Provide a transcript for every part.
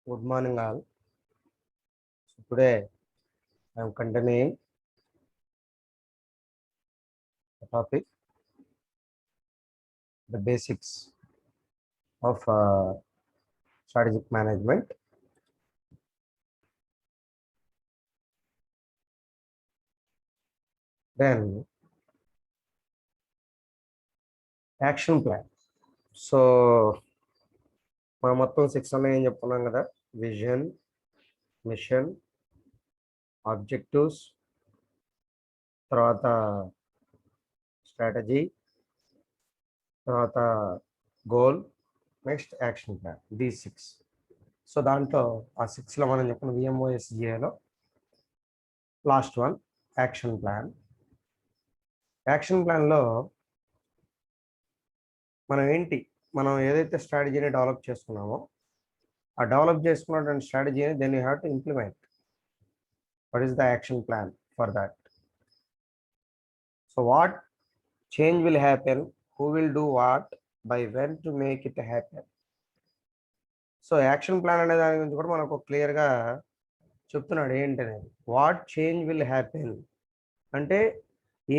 Good morning, all. So today I am continuing the topic, the basics of strategic management. Then action plan. So మనం మొత్తం 6 ఏం చెప్పుకున్నాం కదా, vision, mission, objectives, తర్వాత strategy, తర్వాత goal, next action plan, these 6. So దాంట్లో ఆ 6లో మనం చెప్పుకున్న VMOSGAలో last one action plan. Action ప్లాన్లో మనం ఏదైతే స్ట్రాటజీని డెవలప్ చేసుకున్నామో ఆ డెవలప్ చేసుకున్నటువంటి స్ట్రాటజీని then you have to implement. What is the action plan for that? So what change will happen, who will do what, by when to make it happen. So action plan అనే దాని గురించి కూడా మనకు క్లియర్గా చెప్తున్నాడు ఏంటనేది. వాట్ చేంజ్ విల్ హ్యాపెన్ అంటే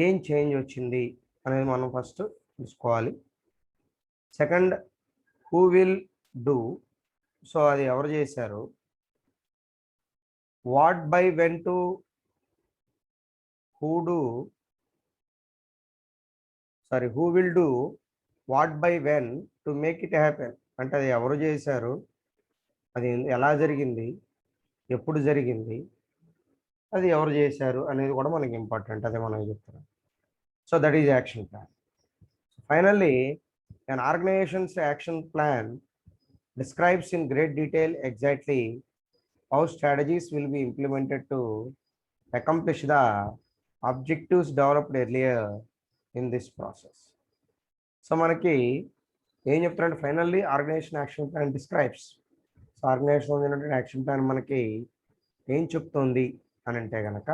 ఏం చేంజ్ వచ్చింది అనేది మనం ఫస్ట్ చూసుకోవాలి. Second, who will do, so అది ఎవరు చేశారు. What by when to who will do what by when to make it happen అంటే అది ఎవరు చేశారు, అది ఎలా జరిగింది, ఎప్పుడు జరిగింది, అది ఎవరు చేశారు అనేది కూడా మనకి ఇంపార్టెంట్. అదే మనం చెప్తున్నాం. So that is action plan. Finally an organization's action plan describes in great detail exactly how strategies will be implemented to accomplish the objectives developed earlier in this process. So మనకి ఏం చెప్తారంటే finally organisation action plan describes. So organisation ఉన్నటువంటి action plan మనకి ఏం చెప్తుంది అని అంటే కనుక,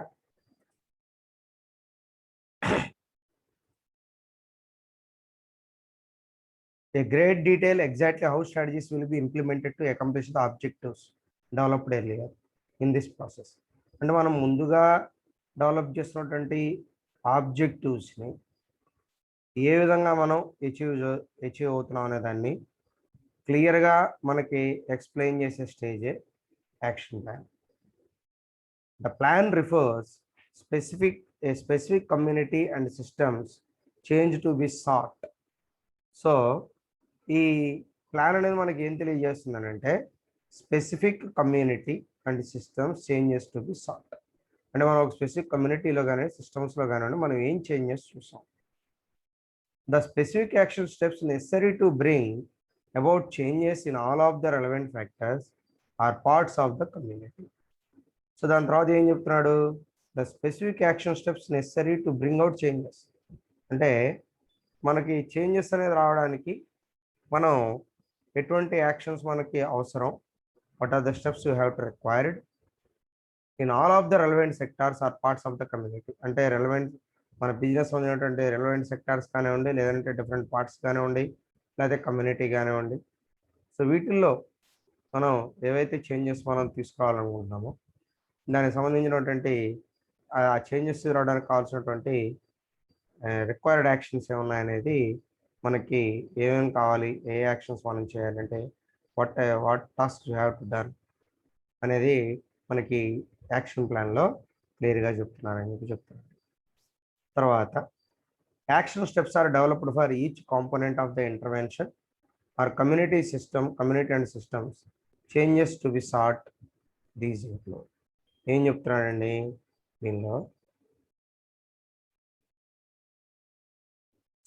a great detail exactly how strategies will be implemented to accomplish the objectives developed earlier in this process. అంటే మనం ముందుగా డెవలప్ చేస్తున్నటువంటి ఆబ్జెక్టివ్స్ని ఏ విధంగా మనం అచీవ్ అవుతున్నాం అనే దాన్ని క్లియర్గా మనకి ఎక్స్ప్లెయిన్ చేసే స్టేజే action plan. The plan refers specific community and systems change to be sought. So ఈ ప్లాన్ అనేది మనకి ఏం తెలియజేస్తుంది అంటే specific community and systems changes to be sought. అంటే మనం ఒక స్పెసిఫిక్ కమ్యూనిటీలో కానీ సిస్టమ్స్లో కానివ్వండి మనం ఏం చేంజెస్ చూసాం. The specific action steps necessary to bring about changes in all of the relevant factors or parts of the community. So దాని తర్వాత ఏం చెప్తున్నాడు, the specific action steps necessary to bring out changes అంటే మనకి changes అనేది రావడానికి మనం ఎటువంటి యాక్షన్స్ మనకి అవసరం, what are the steps you have to required in all of the relevant sectors or parts of the community. అంటే రెలవెంట్ మన బిజినెస్ ఉన్నటువంటి రెలవెంట్ సెక్టార్స్ కానివ్వండి, లేదంటే డిఫరెంట్ పార్ట్స్ కానివ్వండి, లేదా కమ్యూనిటీ కానివ్వండి. సో వీటిల్లో మనం ఏవైతే చేంజెస్ మనం తీసుకురావాలనుకుంటున్నామో దానికి సంబంధించినటువంటి ఆ చేంజెస్ రావడానికి కావాల్సినటువంటి రిక్వైర్డ్ యాక్షన్స్ ఏమున్నాయనేది, మనకి ఏమేమి కావాలి, ఏ యాక్షన్స్ మనం చేయాలంటే what task you have to done అనేది మనకి యాక్షన్ ప్లాన్లో క్లియర్గా చెప్తున్నారని చెప్తున్నారు. తర్వాత action steps are developed for each component of the intervention or community and systems changes to be sought. These include ఏం చెప్తున్నాడండి దీనిలో.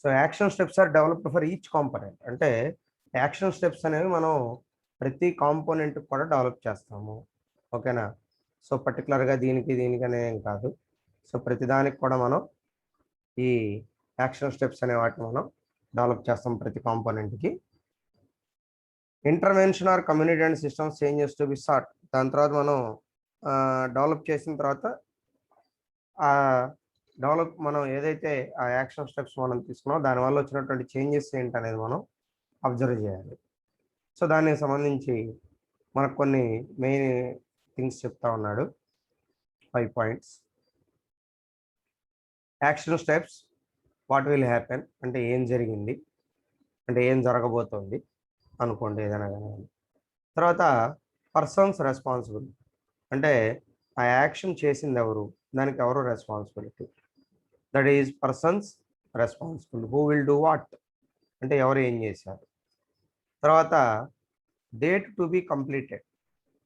So action steps are developed for each component అంటే యాక్షన్ స్టెప్స్ అనేవి మనం ప్రతి కాంపోనెంట్ కూడా develop చేస్తాము. ఓకేనా. సో పర్టికులర్గా దీనికి అనేం కాదు. సో ప్రతిదానికి కూడా మనం ఈ యాక్షన్ స్టెప్స్ అనే వాటిని మనం డెవలప్ చేస్తాం ప్రతి కాంపోనెంట్కి. Intervention or community and systems changes to be sought. దాని తర్వాత మనం డెవలప్ చేసిన తర్వాత మనం ఏదైతే ఆ యాక్షన్ స్టెప్స్ మనం తీసుకున్నామో దానివల్ల వచ్చినటువంటి చేంజెస్ ఏంటనేది మనం అబ్జర్వ్ చేయాలి. సో దానికి సంబంధించి మనకు కొన్ని మెయిన్ థింగ్స్ చెప్తా ఉన్నాడు. 5 points. Action steps, what will happen అంటే ఏం జరిగింది, అంటే ఏం జరగబోతోంది అనుకోండి ఏదైనా కానీ. తర్వాత పర్సన్స్ రెస్పాన్సిబుల్ అంటే ఆ యాక్షన్ చేసింది ఎవరు, దానికి ఎవరు responsibility, that is persons responsible. Who will do what అంటే ఎవరు ఏం చేశారు. తర్వాత date to be completed,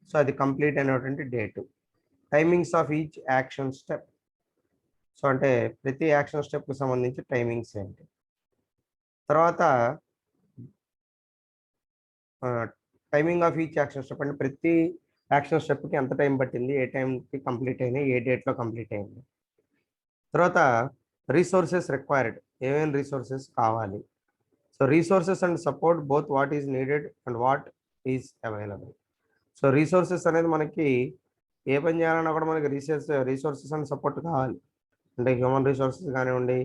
so అది కంప్లీట్ అయినటువంటి date. Timings of each action step, so అంటే ప్రతి యాక్షన్ స్టెప్కి సంబంధించి టైమింగ్స్ ఏంటి. తర్వాత timing of each action step అంటే ప్రతి యాక్షన్ స్టెప్కి ఎంత టైం పట్టింది, ఏ టైంకి కంప్లీట్ అయినాయి, ఏ డేట్లో కంప్లీట్ అయింది. తర్వాత రీసోర్సెస్ రిక్వైర్డ్, ఏమేమి రీసోర్సెస్ కావాలి. So resources and support both what is needed and what is available. So resources అనేది మనకి ఏ పని చేయాలన్నా కూడా మనకి రీసోర్సెస్ అండ్ సపోర్ట్ కావాలి. అంటే హ్యూమన్ రిసోర్సెస్ కానివ్వండి,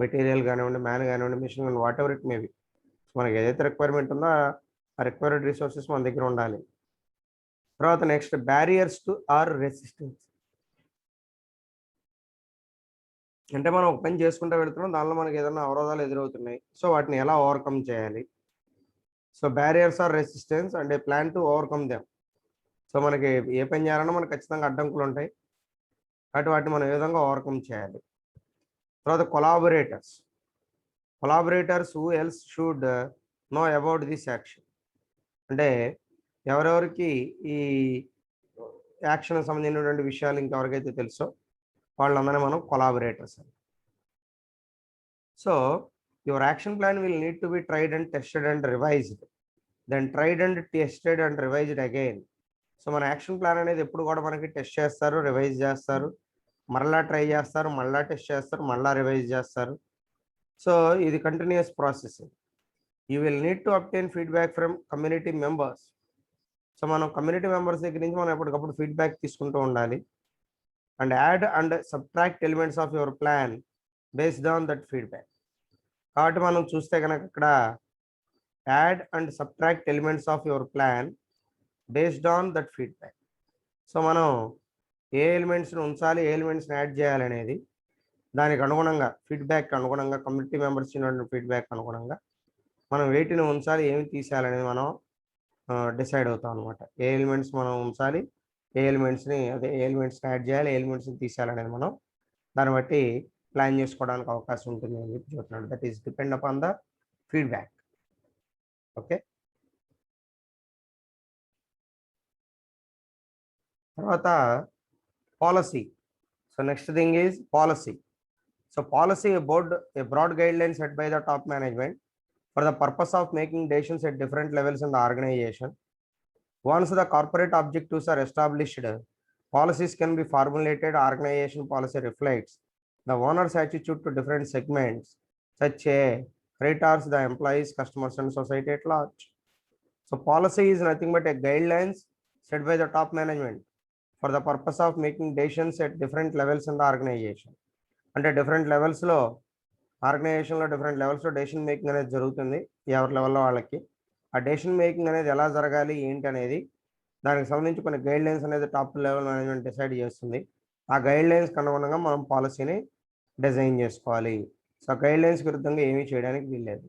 మెటీరియల్ కానివ్వండి, మ్యాన్ కానివ్వండి, మిషన్ కానివ్వండి, వాట్ ఎవర్ ఇట్ మేబీ. మనకి ఏదైతే రిక్వైర్మెంట్ ఉందో ఆ రిక్వైర్డ్ రిసోర్సెస్ మన దగ్గర ఉండాలి. తర్వాత next barriers to or resistance, అంటే మనం ఒక పని చేసుకుంటూ వెళ్తున్నాం, దానిలో మనకి ఏదైనా అవరోధాలు ఎదురవుతున్నాయి, సో వాటిని ఎలా ఓవర్కమ్ చేయాలి. So barriers or resistance and a plan to overcome them. So మనకి ఏ పని చేయాలన్నా మనకు ఖచ్చితంగా అడ్డంకులు ఉంటాయి, కాబట్టి వాటిని మనం ఏ విధంగా ఓవర్కమ్ చేయాలి. తర్వాత collaborators who else should know about this action, అంటే ఎవరెవరికి ఈ యాక్షన్ సంబంధించినటువంటి విషయాలు ఇంకెవరికైతే తెలుసో వాళ్ళందరినీ మనం కొలాబరేటర్స్ అని. So your action plan will need to be tried and tested and revised, then tried and tested and revised again. So మన యాక్షన్ ప్లాన్ అనేది ఎప్పుడు కూడా మనకి టెస్ట్ చేస్తారు, రివైజ్ చేస్తారు, మరలా ట్రై చేస్తారు, మళ్ళా టెస్ట్ చేస్తారు, మళ్ళా రివైజ్ చేస్తారు. సో ఇది continuous process. You will need to obtain feedback from community members. So మనం కమ్యూనిటీ మెంబర్స్ దగ్గర నుంచి మనం ఎప్పటికప్పుడు ఫీడ్బ్యాక్ తీసుకుంటూ ఉండాలి. And add and subtract elements of your plan based on that feedback. కాబట్టి మనం చూస్తే కనుక ఇక్కడ add and subtract elements of your plan based on that feedback. So మనం ఏ ఎలిమెంట్స్ని ఉంచాలి, ఏ ఎలిమెంట్స్ని యాడ్ చేయాలి అనేది దానికి అనుగుణంగా, ఫీడ్బ్యాక్ అనుగుణంగా, కమ్యూనిటీ మెంబర్స్ ఇచ్చినటువంటి ఫీడ్బ్యాక్ అనుగుణంగా మనం వేటిని ఉంచాలి, ఏమి తీసేయాలనేది మనం డిసైడ్ అవుతాం అనమాట. ఏ ఎలిమెంట్స్ మనం ఉంచాలి, ఏ ఎలిమెంట్స్ని యాడ్ చేయాలి, ఏ ఎలిమెంట్స్ని తీసేయాలనేది మనం దాన్ని బట్టి ప్లాన్ చేసుకోవడానికి అవకాశం ఉంటుంది అని చెప్పి చెప్తున్నాడు. That is depend upon the feedback. Okay, తర్వాత policy. So next thing is policy. So policy a broad guideline set by the top management for the purpose of making decisions at different levels in the organization. Once the corporate objectives are established, policies can be formulated. Organization policy reflects the owner's attitude to different segments, such as creditors, the employees, customers, and society at large. So policy is nothing but a guidelines set by the top management for the purpose of making decisions at different levels in the organization. అంటే different లెవెల్స్లో, ఆర్గనైజేషన్లో different లెవెల్స్లో decision making అనేది జరుగుతుంది. ఎవరి లెవెల్లో వాళ్ళకి ఆ డెసిషన్ మేకింగ్ అనేది ఎలా జరగాలి ఏంటి అనేది దానికి సంబంధించి కొన్ని గైడ్ లైన్స్ అనేది టాప్ లెవెల్ మేనేజ్మెంట్ డిసైడ్ చేస్తుంది. ఆ గైడ్ లైన్స్కి అనుగుణంగా మనం పాలసీని డిజైన్ చేసుకోవాలి. సో గైడ్ లైన్స్ విరుద్ధంగా ఏమీ చేయడానికి వీల్లేదు.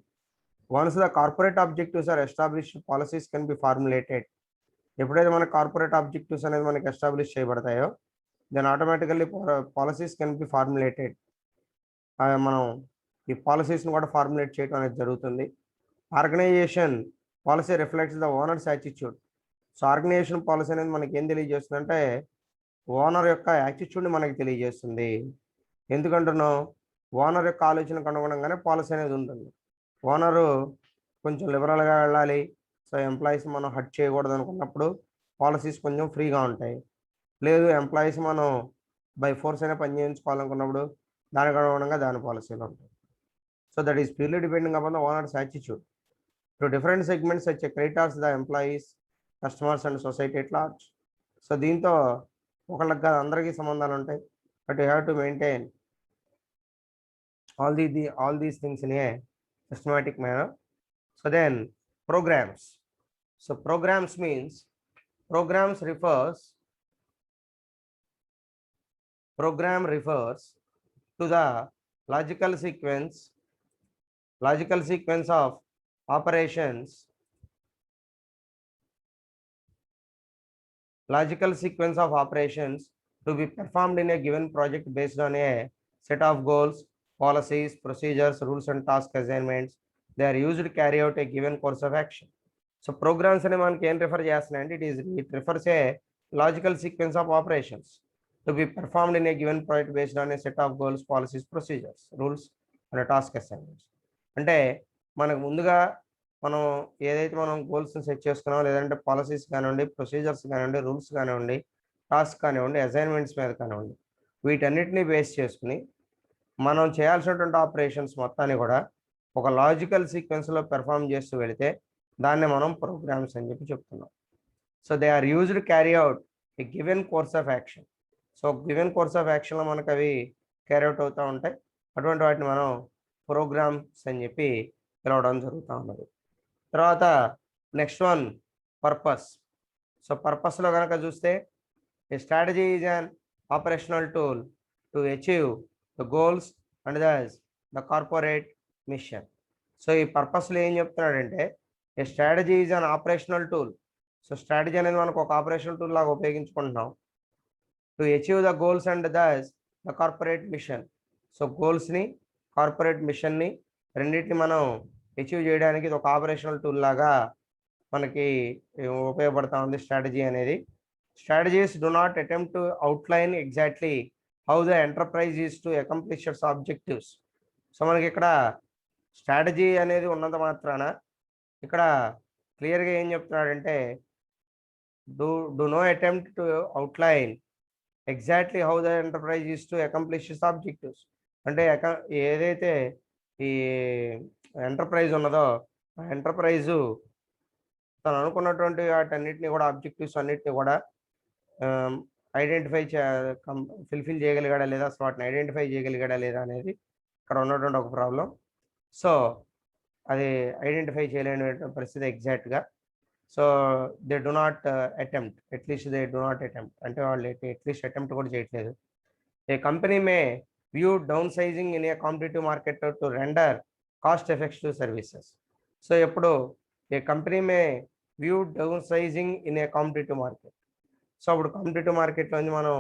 Once the corporate objectives are established, policies can be formulated. ఎప్పుడైతే మన కార్పొరేట్ ఆబ్జెక్టివ్స్ అనేది మనకి ఎస్టాబ్లిష్ చేయబడతాయో then automatically policies can be formulated. మనం ఈ పాలసీస్ని కూడా ఫార్ములేట్ చేయడం అనేది జరుగుతుంది. Organisation policy reflects the owners attitude. So organisation policy అనేది మనకి ఏం తెలియజేస్తుంది అంటే ఓనర్ యొక్క యాటిట్యూడ్ని మనకి తెలియజేస్తుంది. ఎందుకంటున్నాం, ఓనర్ యొక్క ఆలోచనకు అనుగుణంగానే పాలసీ అనేది ఉంటుంది. ఓనరు కొంచెం లిబరల్గా వెళ్ళాలి, సో ఎంప్లాయీస్ మనం హర్ట్ చేయకూడదు అనుకున్నప్పుడు పాలసీస్ కొంచెం ఫ్రీగా ఉంటాయి. లేదు ఎంప్లాయీస్ మనం బై ఫోర్స్ అయినా పని చేయించుకోవాలనుకున్నప్పుడు దానికి అనుగుణంగా దాని పాలసీలు ఉంటాయి. So that is purely depending upon the owners attitude to different segments such creditors, the employees, customers and society at large. So దీంతో ఒకళ్ళకి కాదు అందరికీ సంబంధాలు ఉంటాయి, but you have to maintain all these things in a systematic manner. So then programs. So programs means Programs refers program refers to the logical sequence of operations to be performed in a given project based on a set of goals, policies, procedures, rules and task assignments. They are used to carry out a given course of action. So programs అని మనకి ఏం refer చేస్తున్నాయంటే it refers a logical sequence of operations to be performed in a given project based on a set of goals, policies, procedures, rules and task assignments. అంటే మనకు ముందుగా మనం ఏదైతే మనం గోల్స్ని సెట్ చేసుకున్నామో, లేదంటే పాలసీస్ కానివ్వండి, ప్రొసీజర్స్ కానివ్వండి, రూల్స్ కానివ్వండి, టాస్క్ కానివ్వండి, అసైన్మెంట్స్ మీద కానివ్వండి, వీటన్నిటిని బేస్ చేసుకుని మనం చేయాల్సినటువంటి ఆపరేషన్స్ మొత్తాన్ని కూడా ఒక లాజికల్ సీక్వెన్స్లో పెర్ఫామ్ చేస్తూ వెళితే దాన్ని మనం ప్రోగ్రామ్స్ అని చెప్పి చెప్తున్నాం. So they are used carry out a given course of action. So given course of యాక్షన్లో మనకు అవి క్యారీ అవుట్ అవుతూ ఉంటాయి. అటువంటి వాటిని మనం ప్రోగ్రామ్స్ అని చెప్పి పిలవడం జరుగుతూ ఉన్నది. తర్వాత నెక్స్ట్ వన్ పర్పస్. సో పర్పస్లో కనుక చూస్తే a strategy is an operational tool to achieve the goals and the corporate mission. So ఈ పర్పస్లో ఏం చెప్తున్నాడంటే a strategy is an operational tool. So strategy అనేది మనకు ఒక ఆపరేషనల్ టూల్ లాగా ఉపయోగించుకుంటున్నాం. To achieve the goals and the corporate mission. So గోల్స్ని, కార్పొరేట్ మిషన్ని రెండింటిని మనం అచీవ్ చేయడానికి ఇది ఒక ఆపరేషనల్ టూల్ లాగా మనకి ఉపయోగపడతా ఉంది స్ట్రాటజీ అనేది. Strategies do not attempt to outline exactly how the enterprise is to accomplish its objectives. So మనకి ఇక్కడ స్ట్రాటజీ అనేది ఉన్నంత మాత్రాన ఇక్కడ క్లియర్గా ఏం చెప్తున్నాడంటే do no attempt to outline exactly how the enterprise is to accomplish its objectives. అంటే ఏదైతే ఈ ఎంటర్ప్రైజ్ ఉన్నదో ఆ ఎంటర్ప్రైజు తను అనుకున్నటువంటి వాటన్నిటిని కూడా, ఆబ్జెక్టివ్స్ అన్నిటిని కూడా ఐడెంటిఫై ఫుల్ఫిల్ చేయగలిగాడా లేదా, అసలు వాటిని ఐడెంటిఫై చేయగలిగాడా లేదా అనేది ఇక్కడ ఉన్నటువంటి ఒక ప్రాబ్లం. సో అది ఐడెంటిఫై చేయలేని పరిస్థితి ఎగ్జాక్ట్గా. So they do not attempt, at least they do not attempt అంటే వాళ్ళు అట్లీస్ట్ అటెంప్ట్ కూడా చేయట్లేదు. A company may view downsizing in a competitive market to render cost effective services. So ఎప్పుడు a company may view downsizing in a competitive market. So అప్పుడు competitive మార్కెట్లో మనం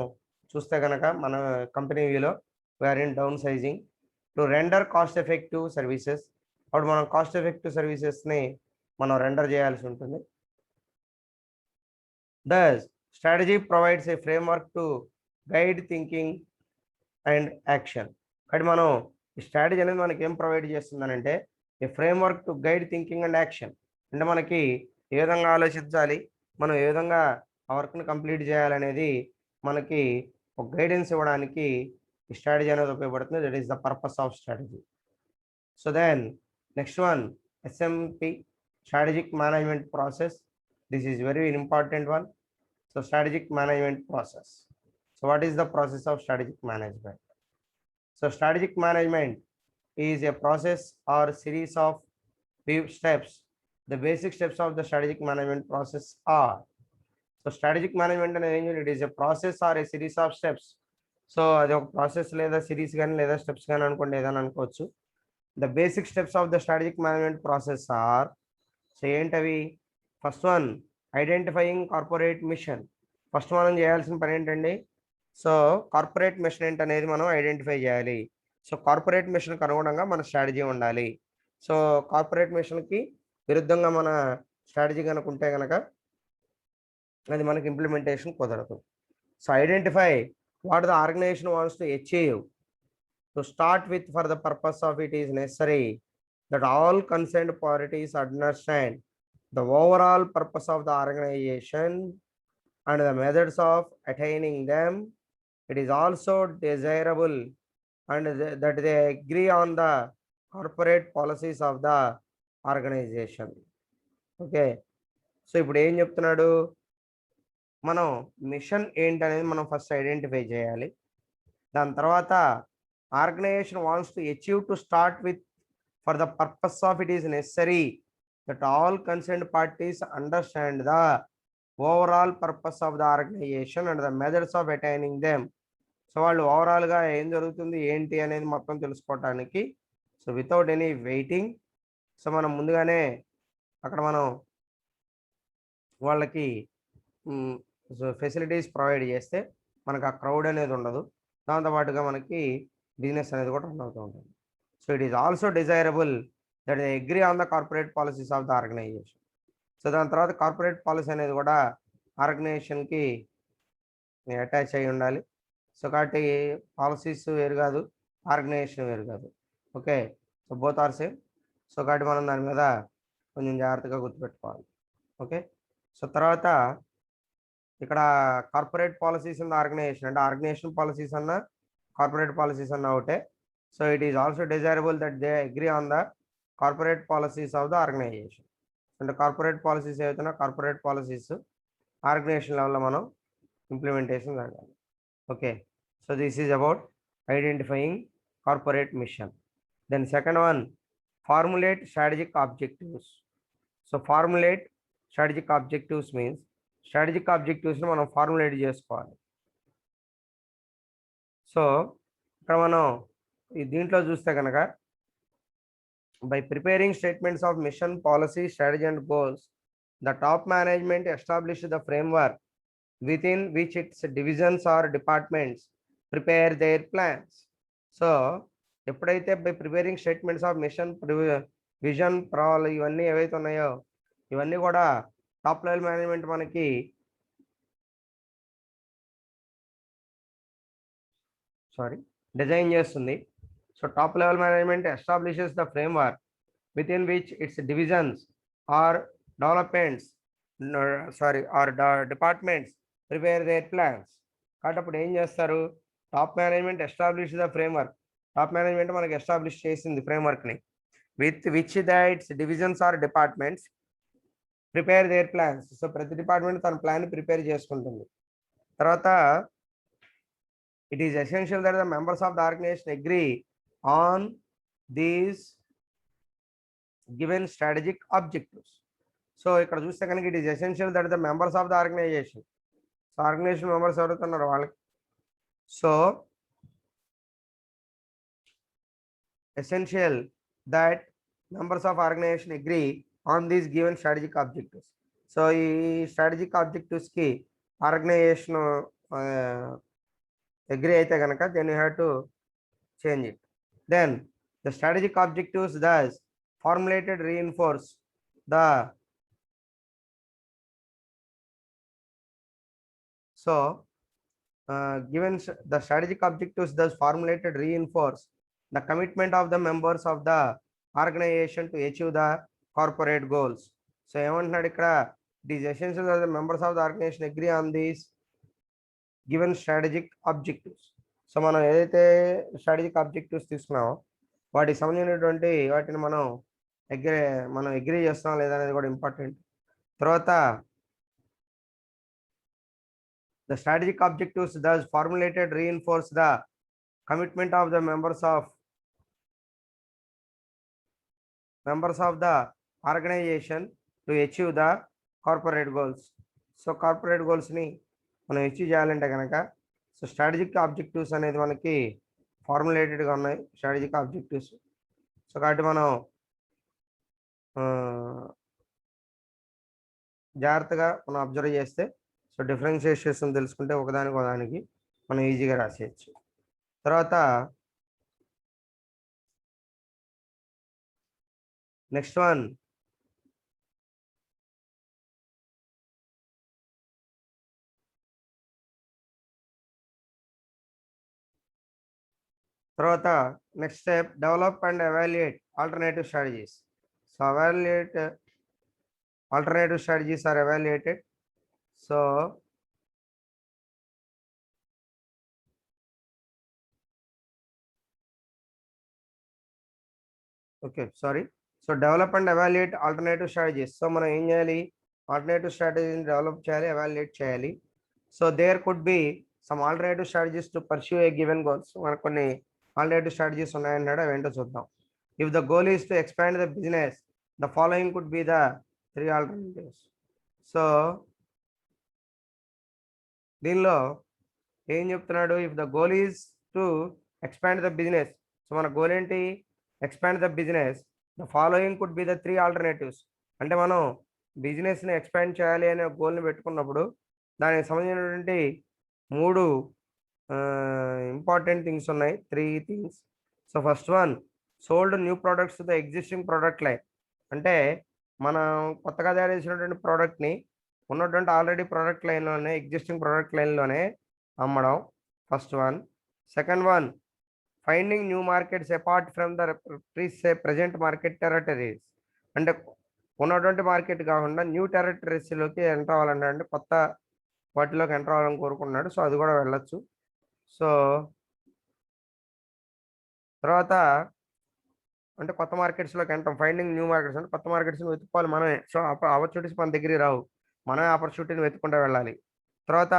చూస్తే కనుక మన కంపెనీ వ్యూలో we are in downsizing to render cost effective services. అప్పుడు మనం కాస్ట్ ఎఫెక్టివ్ సర్వీసెస్ని మనం రెండర్ చేయాల్సి ఉంటుంది. Thus strategy provides a framework to guide thinking and action. కానీ మనం ఈ స్ట్రాటజీ అనేది మనకి ఏం ప్రొవైడ్ చేస్తుందనంటే a framework to guide thinking and action. అంటే మనకి ఏ విధంగా ఆలోచించాలి, మనం ఏ విధంగా ఆ వర్క్ని కంప్లీట్ చేయాలనేది మనకి ఒక గైడెన్స్ ఇవ్వడానికి ఈ స్ట్రాటజీ అనేది ఉపయోగపడుతుంది. That is the purpose of strategy. So then next one SMP, strategic management process. This is very important one. So strategic management process. So what is the process of strategic management? So strategic management is a process or series of few steps. The basic steps of the strategic management process are. So strategic management అనేది it is a process or a series of steps. So అది ఒక process లేదా series కానీ లేదా steps కానీ అనుకోండి, ఏదైనా అనుకోవచ్చు. The basic steps of the strategic management process are. So ఏంటవి? First one identifying corporate mission. First మనం చేయాల్సిన పని ఏంటండి? సో కార్పొరేట్ మిషన్ ఏంటనేది మనం ఐడెంటిఫై చేయాలి. సో కార్పొరేట్ మిషన్కి అనుగుణంగా మన స్ట్రాటజీ ఉండాలి. సో కార్పొరేట్ మిషన్కి విరుద్ధంగా మన స్ట్రాటజీ కనుక ఉంటే కనుక అది మనకి ఇంప్లిమెంటేషన్ కుదరదు. So identify what the organisation wants to achieve. To start with for the purpose of it is necessary that all concerned parties understand the overall purpose of the organisation and the methods of attaining them. It is also desirable and that they agree on the corporate policies of the organization. Okay, so ఇప్పుడు ఏం చెప్తున్నాడు, మనం machine ఏంటనేది మనం first identify చేయాలి. దాని తర్వాత organisation wants to achieve to start with for the purpose of it is necessary that all concerned parties understand the overall purpose of the organisation and the methods of attaining them. So వాళ్ళు ఓవరాల్గా ఏం జరుగుతుంది ఏంటి అనేది మొత్తం తెలుసుకోవటానికి, so without any waiting, so మనం ముందుగానే అక్కడ మనం వాళ్ళకి ఫెసిలిటీస్ ప్రొవైడ్ చేస్తే మనకు ఆ క్రౌడ్ అనేది ఉండదు. దాంతోపాటుగా మనకి బిజినెస్ అనేది కూడా రన్ అవుతూ ఉంటుంది. So it is also desirable that they agree on the corporate policies of the organisation. So దాని తర్వాత కార్పొరేట్ పాలసీ అనేది కూడా ఆర్గనైజేషన్కి అటాచ్ అయి ఉండాలి. సో కాబట్టి పాలసీస్ వేరు కాదు, ఆర్గనైజేషన్ వేరు కాదు. Okay, so both are same. So కాబట్టి మనం దాని మీద కొంచెం జాగ్రత్తగా గుర్తుపెట్టుకోవాలి. ఓకే, సో తర్వాత ఇక్కడ corporate policies in the organisation అంటే ఆర్గనైజేషన్ పాలసీస్ అన్న కార్పొరేట్ పాలసీస్ అన్న ఒకటే. So it is also desirable that they agree on the corporate policies of the organisation. అంటే కార్పొరేట్ పాలసీస్ ఏవైతున్నా కార్పొరేట్ పాలసీస్ ఆర్గనైజేషన్ లెవెల్లో మనం ఇంప్లిమెంటేషన్ జరగాలి. Okay, so this is about identifying corporate mission. Then second one, formulate strategic objectives. So formulate strategic objectives means strategic ఆబ్జెక్టివ్స్ని మనం formulate చేసుకోవాలి. So ఇక్కడ మనం ఈ దీంట్లో చూస్తే కనుక by preparing statements of mission, policy, strategy and goals, the top management established the framework within which its divisions or departments prepare their plans. So ఎప్పుడైతే by preparing statements of mission, vision, ప్రాల్ ఇవన్నీ ఏవైతే ఉన్నాయో ఇవన్నీ కూడా top level management మనకి design చేస్తుంది. So top level management establishes the framework within which its divisions or developments or departments prepare their plans. కాబట్టి అప్పుడు ఏం చేస్తారు, top management establish the framework, top management మనకి ఎస్టాబ్లిష్ చేసింది ఫ్రేమ్వర్క్ని, with which the its divisions or departments prepare their plans. So ప్రతి department తన plan prepare చేసుకుంటుంది. తర్వాత it is essential that the members of the organisation agree on these given strategic objectives. సో ఇక్కడ చూస్తే కనుక it is essential that the members of the organisation, so organisation members ఎవరుతున్నారు వాళ్ళకి, so essential that members of organisation agree on these given strategic objectives. So ఈ strategic ఆబ్జెక్టివ్స్కి organisation agree అయితే కనుక then you have to change it. Then the strategic objectives thus formulated reinforce the given the strategic objectives thus formulated reinforce the commitment of the members of the organization to achieve the corporate goals. So ఏమంటున్నాడు ఇక్కడ, it is essential that the members of the organization agree on these given strategic objectives. So మనం ఏదైతే strategic objectives తీసుకున్నామో వాటికి సంబంధించినటువంటి వాటిని మనం agree చేస్తున్నాం లేదా అనేది కూడా ఇంపార్టెంట్. తర్వాత the strategic objectives thus formulated reinforce the commitment of the members of the organisation to achieve the corporate goals. So corporate గోల్స్ని మనం అచీవ్ చేయాలంటే కనుక సో స్ట్రాటజిక్ ఆబ్జెక్టివ్స్ అనేది మనకి ఫార్ములేటెడ్గా ఉన్నాయి స్ట్రాటజిక్ ఆబ్జెక్టివ్స్. సో కాబట్టి మనం జాగ్రత్తగా మనం అబ్జర్వ్ చేస్తే సో డిఫరెన్షియేషన్ తెలుసుకుంటే ఒకదానికి మనం ఈజీగా రాసేయచ్చు. తర్వాత నెక్స్ట్ వన్, తర్వాత next step, develop and evaluate alternative strategies. So evaluate alternative strategies are evaluated. So okay, sorry. So develop and evaluate alternative strategies. So మనం ఏం చేయాలి, ఆల్టర్నేటివ్ స్ట్రాటజీని డెవలప్ చేయాలి, ఎవాల్యుయేట్ చేయాలి. So there could be some alternative strategies to pursue a given goals. మనకు కొన్ని alternative strategies ఉన్నాయన్నాడు, అవేంటో చూద్దాం. If the goal is to expand the business, the following could be the 3 alternatives. So దీనిలో ఏం చెప్తున్నాడు, if the goal is to expand the business. So మన goal ఏంటి, expand the business. The following could be the 3 alternatives. అంటే మనం బిజినెస్ని expand చేయాలి అనే గోల్ని పెట్టుకున్నప్పుడు దానికి సంబంధించినటువంటి 3 ఇంపార్టెంట్ థింగ్స్ ఉన్నాయి, 3 things. So first one, sold new products the existing product line. అంటే మనం కొత్తగా తయారు చేసినటువంటి ప్రోడక్ట్ని ఉన్నటువంటి ఆల్రెడీ ప్రోడక్ట్ లైన్లోనే, ఎగ్జిస్టింగ్ ప్రోడక్ట్ లైన్లోనే అమ్మడం, first one. Second one, finding new markets apart from the present market territories. అంటే ఉన్నటువంటి మార్కెట్ కాకుండా న్యూ టెరిటరీస్లోకి ఎంటర్ అవ్వాలంటే, అంటే కొత్త వాటిలోకి ఎంటర్ అవ్వాలని కోరుకున్నాడు. సో అది కూడా వెళ్ళొచ్చు. సో తర్వాత అంటే కొత్త మార్కెట్స్లోకి ఎంటర్, ఫైండింగ్ న్యూ మార్కెట్స్ అంటే కొత్త మార్కెట్స్ని వెతుక్కోవాలి మనమే. సో ఆపర్చునిటీస్ మన దగ్గరికి రావు, మనమే ఆపర్చునిటీని వెతుక్కుంటూ వెళ్ళాలి. తర్వాత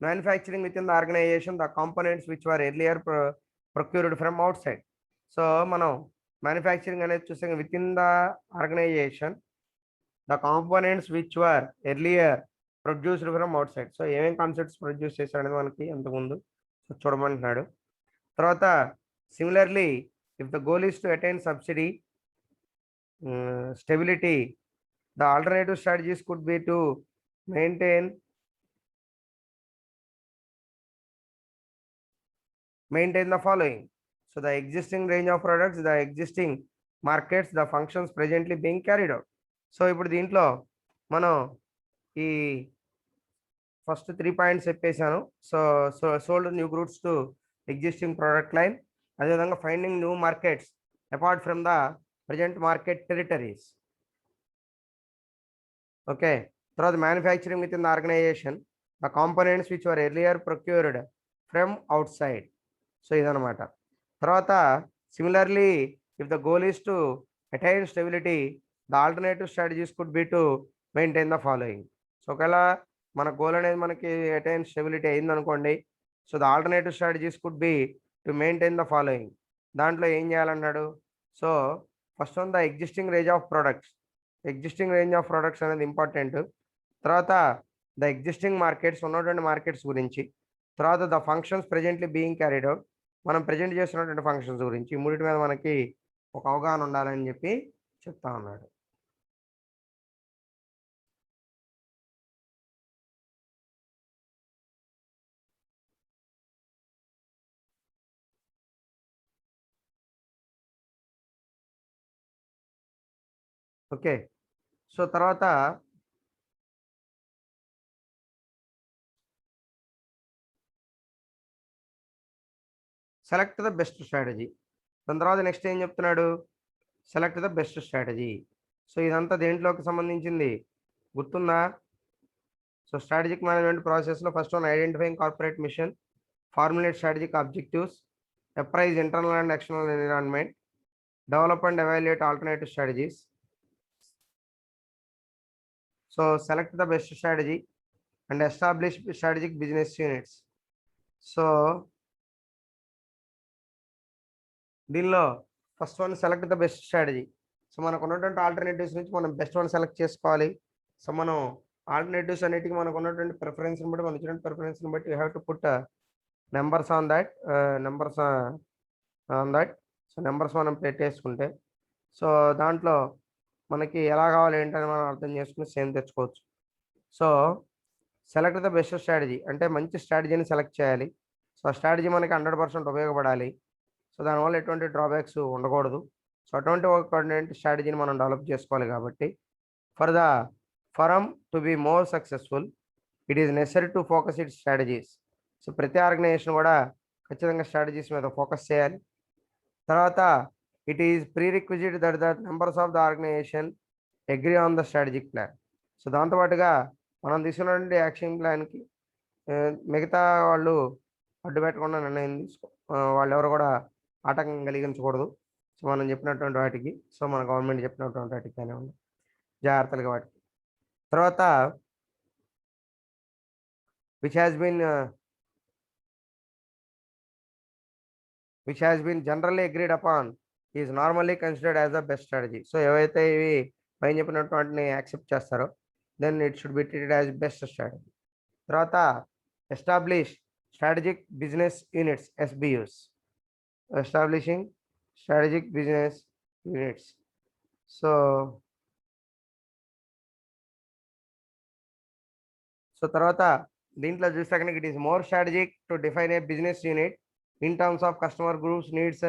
manufacturing with in the organisation the components which were earlier procured from outside. So మనం మ్యానుఫ్యాక్చరింగ్ అనేది చూస్తే with in the organisation the components which were earlier produced from outside. So ఏమేమి కాన్సెప్ట్స్ ప్రొడ్యూస్ చేశాడనేది మనకి అంతకుముందు చూడమంటున్నాడు. తర్వాత similarly, if the goal is to attain subsidy stability, the alternative strategies could be to maintain the following. So the existing range of products, the existing markets, the functions presently being carried out. So ఇప్పుడు దీంట్లో మనం ఈ first 3 points చెప్పేశాను. So sold new goods to existing product line, అదేవిధంగా finding new markets apart from the present market territories. Okay, తర్వాత manufacturing with in the organisation the components which were earlier procured from outside. So ఇదనమాట. తర్వాత similarly, if the goal is to attain stability the alternative strategies could be to maintain the following. So ఒకవేళ మన goal అనేది మనకి attain stability అయిందనుకోండి, so the alternative strategies could be to maintain the following. దాంట్లో ఏం చేయాలన్నాడు, so first one the existing range of products. Existing range of products అనేది important. తర్వాత ద ఎగ్జిస్టింగ్ మార్కెట్స్, ఉన్నటువంటి మార్కెట్స్ గురించి. తర్వాత the functions presently being carried out, మనం present చేస్తున్నటువంటి ఫంక్షన్స్ గురించి. ఈ మూడింటి మీద మనకి ఒక అవగాహన ఉండాలని చెప్పి చెప్తా ఉన్నాడు. ఓకే, సో తర్వాత సెలెక్ట్ ద బెస్ట్ స్ట్రాటజీ. దాని తర్వాత నెక్స్ట్ ఏం చెప్తున్నాడు, select the best strategy. So ఇదంతా దేంట్లోకి సంబంధించింది గుర్తుందా? సో స్ట్రాటజిక్ మేనేజ్మెంట్ ప్రాసెస్లో first one identifying corporate mission, formulate strategic objectives, appraise internal and external environment, develop and evaluate alternative strategies. So select the best strategy and establish strategic business units. So దీనిలో first one select the best strategy. So మనకు ఉన్నటువంటి alternatives నుంచి మనం best one select చేసుకోవాలి. So మనం alternatives అన్నిటికీ మనకు ఉన్నటువంటి ప్రిఫరెన్స్ని బట్టి, మనం ఇచ్చినటువంటి ప్రిఫరెన్స్ని బట్టి you have to put numbers on that. So numbers మనం పెట్టేసుకుంటే, సో దాంట్లో మనకి ఎలా కావాలి ఏంటని మనం అర్థం చేసుకుని సేమ్ తెచ్చుకోవచ్చు. So select the best strategy అంటే మంచి స్ట్రాటజీని సెలెక్ట్ చేయాలి. సో ఆ స్ట్రాటజీ మనకి 100% ఉపయోగపడాలి. సో దానివల్ల ఎటువంటి డ్రాబ్యాక్స్ ఉండకూడదు. సో అటువంటి ఒక స్ట్రాటజీని మనం డెవలప్ చేసుకోవాలి. కాబట్టి for the firm to be more successful it is necessary to focus it strategies. So ప్రతి ఆర్గనైజేషన్ కూడా ఖచ్చితంగా స్ట్రాటజీస్ మీద ఫోకస్ చేయాలి. తర్వాత it is prerequisite that the members of the organisation agree on the strategic plan. So దాంతోపాటుగా మనం తీసుకున్నటువంటి action ప్లాన్కి మిగతా వాళ్ళు అడ్డు పెట్టకుండా నిర్ణయం వాళ్ళు ఎవరు కూడా ఆటంకం కలిగించకూడదు. సో మనం చెప్పినటువంటి వాటికి, సో మన గవర్నమెంట్ చెప్పినటువంటి వాటికి కానివ్వండి, జాగ్రత్తలుగా వాటికి. తర్వాత which has been generally agreed upon is normally considered as the best strategy. So ఏవైతే ఇవి పైన చెప్పినటువంటి యాక్సెప్ట్ చేస్తారో then it should be treated as best strategy. తర్వాత establish strategic business units, SBUs. Establishing strategic business units. So తర్వాత దీంట్లో చూస్తే కనుక it is more strategic to define A business unit in terms of customer groups needs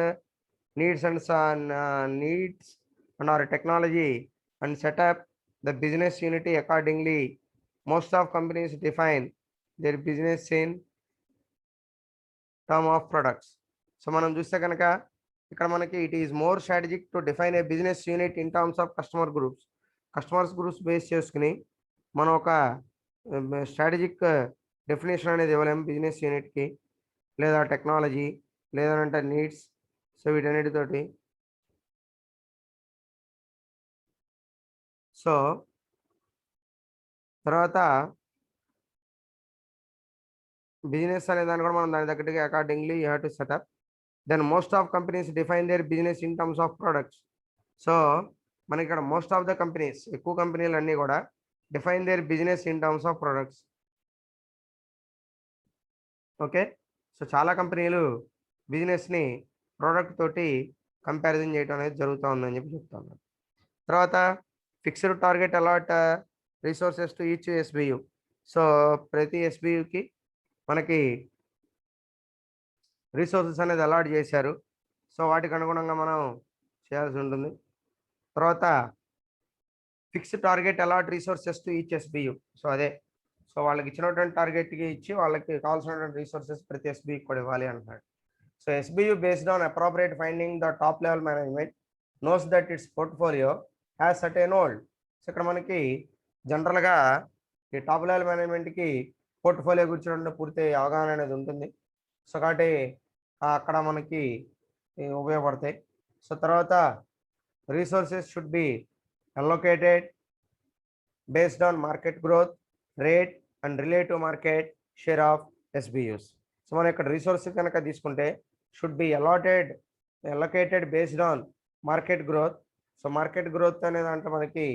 and our technology and set up the business unity accordingly. Most of companies define their business in term of products. So మనం చూస్తే కనుక ఇక్కడ మనకి it is more strategic to define A business unit in terms of customers groups base చేసుకుని మనం ఒక strategic definition అనేది ఇవ్వలేము బిజినెస్ యూనిట్కి, లేదా టెక్నాలజీ, లేదంటే నీడ్స్. సో వీటన్నిటితోటి సో తర్వాత బిజినెస్ అనే దాన్ని కూడా మనం దాని తగ్గట్టుగా accordingly you have to set up. Then most of companies define their business in terms of products. So మనకి ఇక్కడ మోస్ట్ ఆఫ్ ద కంపెనీస్, ఎక్కువ కంపెనీలు అన్నీ కూడా define their business in terms of products. Okay, so చాలా కంపెనీలు బిజినెస్ని ప్రోడక్ట్ తోటి కంపారిజన్ చేయడం అనేది జరుగుతూ ఉందని చెప్పి చెప్తాను. తర్వాత fixed target allot resources to each SBU. So ప్రతి SBUకి మనకి రిసోర్సెస్ అనేది అలాట్ చేశారు. సో వాటికి అనుగుణంగా మనం చేయాల్సి ఉంటుంది. తర్వాత fixed target allot resources to each SBU. So అదే, సో వాళ్ళకి ఇచ్చినటువంటి టార్గెట్కి ఇచ్చి వాళ్ళకి కావాల్సినటువంటి రిసోర్సెస్ ప్రతి SBUకి కూడా ఇవ్వాలి అంటున్నాడు. So SBU based on appropriate finding the top level management knows that its portfolio has certain old. So ఇక్కడ మనకి జనరల్గా ఈ టాప్ లెవెల్ మేనేజ్మెంట్కి పోర్ట్ఫోలియో గురించి పూర్తి అవగాహన అనేది ఉంటుంది. సో కాబట్టి అక్కడ మనకి ఉపయోగపడతాయి. సో తర్వాత resources should be allocated based on market growth rate and relative market share of SBUs. So మనం ఇక్కడ రిసోర్సెస్ కనుక తీసుకుంటే should be allocated based on market growth. So market growth అనేది అంటే మనకి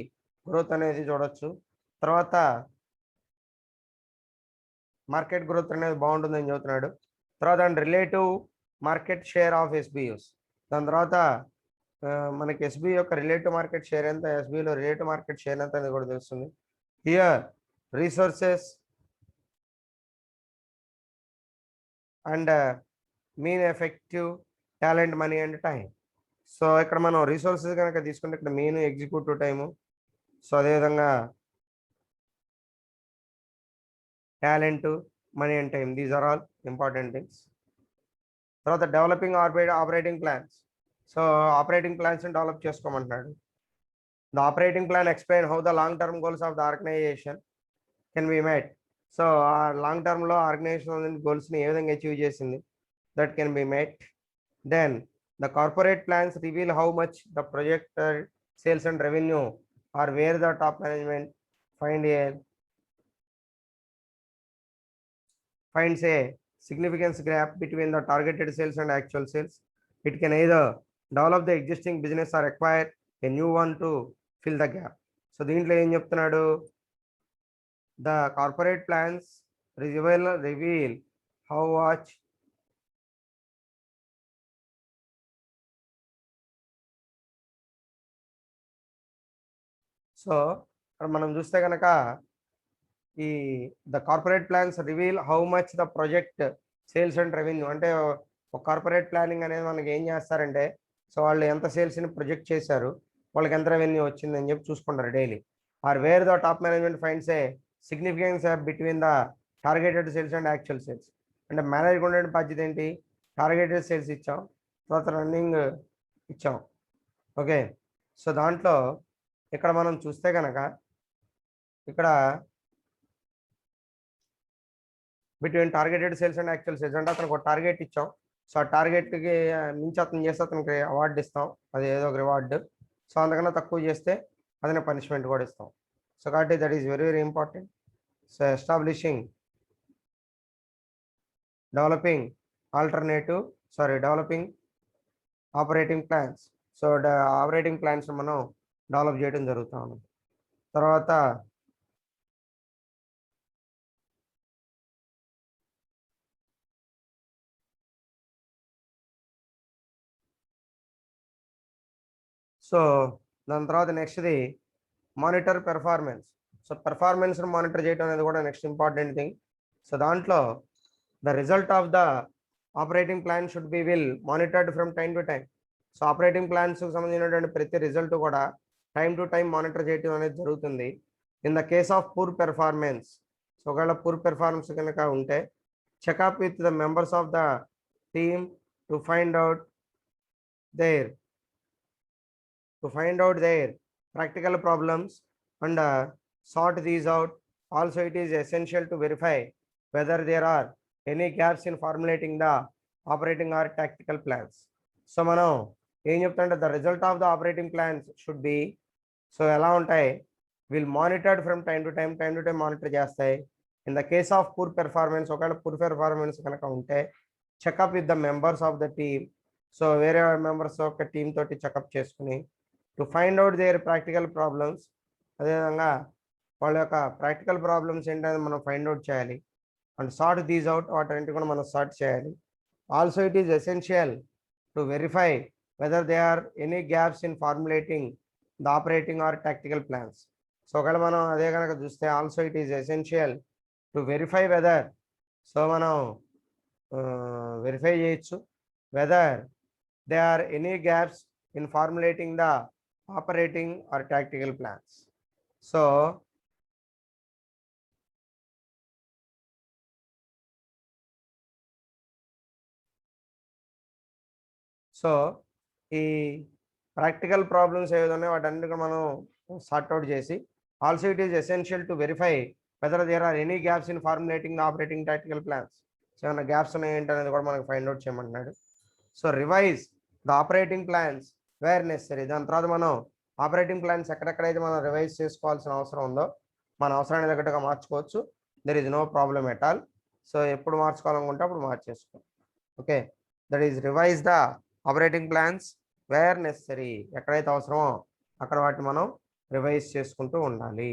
గ్రోత్ అనేది చూడొచ్చు. తర్వాత మార్కెట్ గ్రోత్ అనేది బాగుంటుందని చెబుతున్నాడు. తర్వాత and relative market share of SBUs. దాని తర్వాత మనకి SBU యొక్క రిలేటివ్ మార్కెట్ షేర్ ఎంత, SBUలో రిలేటివ్ మార్కెట్ షేర్ ఎంత అనేది కూడా తెలుస్తుంది. Here resources and mean effective talent money and time. So ఇక్కడ మనం రిసోర్సెస్ కనుక తీసుకుంటే ఇక్కడ మెయిన్ ఎగ్జిక్యూటివ్ టైము, సో అదేవిధంగా talent, money and time, these are all important things. తర్వాత developing operating plans. So operating plans develop చేసుకోమంటున్నాడు. The operating plan explain how the long term goals of the organisation can be met. So ఆ long టర్మ్లో organisation గోల్స్ని ఏ విధంగా achieve చేసింది, that can be met. Then the corporate plans reveal how much the projected sales and revenue are where the top management finds a significant gap between the targeted sales and actual sales. It can either develop the existing business or acquire a new one to fill the gap. So దీంట్లో ఏం చెప్తున్నాడు, the corporate plans reveal how much so మనం చూస్తే కనుక ఈ the corporate plans reveal how much the project sales and revenue. అంటే ఒక corporate planning అనేది మనకి ఏం చేస్తారంటే, సో వాళ్ళు ఎంత సేల్స్ని ప్రొజెక్ట్ చేశారు, వాళ్ళకి ఎంత రెవెన్యూ వచ్చిందని చెప్పి చూసుకుంటారు daily. Or where the top management finds a significance between the targeted sales and actual sales. అంటే మేనేజ్కి ఉండే బాధ్యత ఏంటి, టార్గెటెడ్ సేల్స్ ఇచ్చాం, తర్వాత రన్నింగ్ ఇచ్చాం. ఓకే, సో దాంట్లో ఇక్కడ మనం చూస్తే కనుక ఇక్కడ between targeted sales and actual sales అంటే అతనికి ఒక టార్గెట్ ఇచ్చాం, సో ఆ టార్గెట్కి మించి అతను చేస్తే అతనికి అవార్డు ఇస్తాం, అది ఏదో ఒక రివార్డు. సో అందుకన్నా తక్కువ చేస్తే అతని పనిష్మెంట్ కూడా ఇస్తాం. సో కాబట్టి that is very very important. So establishing developing operating plans. So operating plans మనం డెవలప్ చేయడం జరుగుతూ ఉంది. తర్వాత సో దాని తర్వాత నెక్స్ట్ది monitor performance. So performance monitor చేయడం అనేది కూడా నెక్స్ట్ ఇంపార్టెంట్ థింగ్. సో దాంట్లో the result of the operating plan should be will monitored from time to time. So operating plans సంబంధించినటువంటి ప్రతి రిజల్ట్ కూడా టైం టు టైం మానిటర్ చేయడం అనేది జరుగుతుంది. In the case of poor performance, so ఒకవేళ poor performance కనుక ఉంటే checkup with the members of the team to find out their practical problems and sort these out. Also, it is essential to verify whether there are any gaps in formulating the operating or tactical plans. So, మనం ఏం చెప్తుంటే the result of the operating plans should be, so ఎలా ఉంటాయి, will monitored from time to time monitor చేస్తాయి. In the case of poor performance, ఒకవేళ poor performance కనుక ఉంటే checkup with the members of the team, so వేరే members ఒక team తోటి checkup చేసుకుని to find out their practical problems, అదేవిధంగా వాళ్ళ యొక్క ప్రాక్టికల్ ప్రాబ్లమ్స్ ఏంటనేది మనం ఫైండ్ అవుట్ చేయాలి. అండ్ సార్ట్ దీస్ అవుట్, వాటన్నిటి కూడా మనం సార్ట్ చేయాలి. Also it is essential to verify whether they are any gaps in formulating the operating or tactical plans. So ఒకవేళ మనం అదే కనుక చూస్తే also it is essential to verify whether, so మనం వెరిఫై చేయొచ్చు whether they are any gaps in formulating the operating or tactical plans. So ఈ practical problems ఏవైతే ఉన్నాయో వాటన్నిటి మనం సార్ట్అవుట్ చేసి also it is essential to verify whether there are any gaps in formulating the operating tactical plans. So ఏమైనా gaps ఉన్నాయి ఏంటనేది కూడా మనకు ఫైండ్ అవుట్ చేయమంటున్నాడు. So revise the operating plans where necessary. దాని తర్వాత మనం ఆపరేటింగ్ ప్లాన్స్ ఎక్కడెక్కడైతే మనం రివైజ్ చేసుకోవాల్సిన అవసరం ఉందో మన అవసరానికి తగ్గట్టుగా మార్చుకోవచ్చు. There is no problem at all. So ఎప్పుడు మార్చుకోవాలనుకుంటే అప్పుడు మార్చేసుకో. Okay, that is revise the operating plans where necessary. ఎక్కడైతే అవసరమో అక్కడ వాటిని మనం రివైజ్ చేసుకుంటూ ఉండాలి.